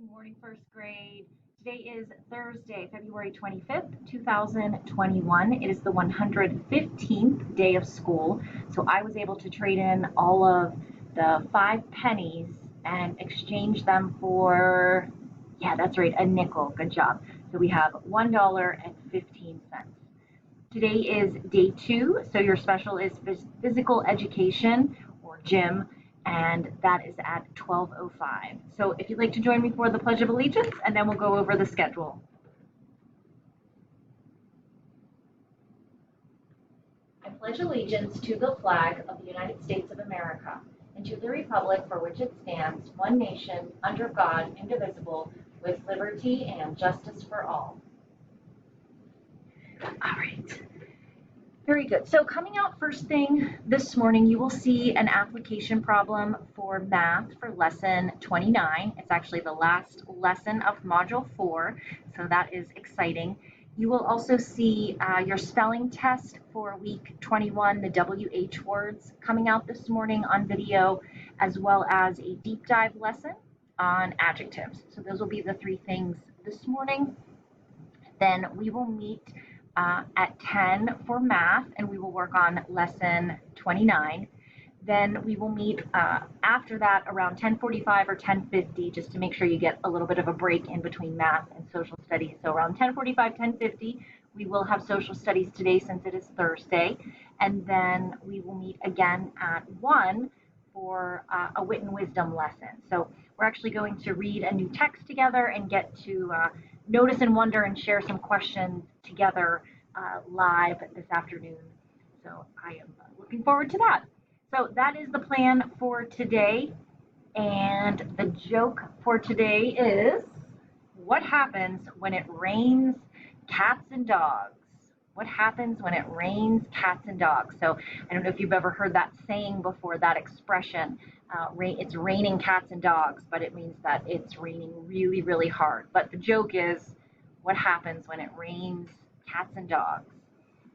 Good morning, first grade. Today is Thursday, February 25th, 2021. It is the 115th day of school. So I was able to trade in all of the 5 pennies and exchange them for, yeah, that's right, a nickel. Good job. So we have $1.15. Today is day 2. So your special is physical education or gym, and that is at 12:05. So if you'd like to join me for the Pledge of Allegiance, and then we'll go over the schedule. I pledge allegiance to the flag of the United States of America and to the republic for which it stands, one nation, under God, indivisible, with liberty and justice for all. All right. Very good. So coming out first thing this morning, you will see an application problem for math for lesson 29. It's actually the last lesson of module 4, so that is exciting. You will also see your spelling test for week 21, the WH words, coming out this morning on video, as well as a deep dive lesson on adjectives. So those will be the 3 things this morning. Then we will meet at 10 for math, and we will work on lesson 29. Then we will meet after that around 10:45 or 10:50, just to make sure you get a little bit of a break in between math and social studies. So around 10:45, 10:50, we will have social studies today since it is Thursday. And then we will meet again at 1 for a wit and wisdom lesson. So we're actually going to read a new text together and get to notice and wonder and share some questions together live this afternoon. So I am looking forward to that. So that is the plan for today. And the joke for today is, what happens when it rains cats and dogs? What happens when it rains cats and dogs? So I don't know if you've ever heard that saying before, that expression. It's raining cats and dogs, but it means that it's raining really, really hard. But the joke is, what happens when it rains cats and dogs?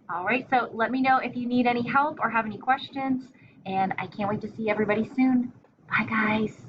All right, so let me know if you need any help or have any questions, and I can't wait to see everybody soon. Bye, guys.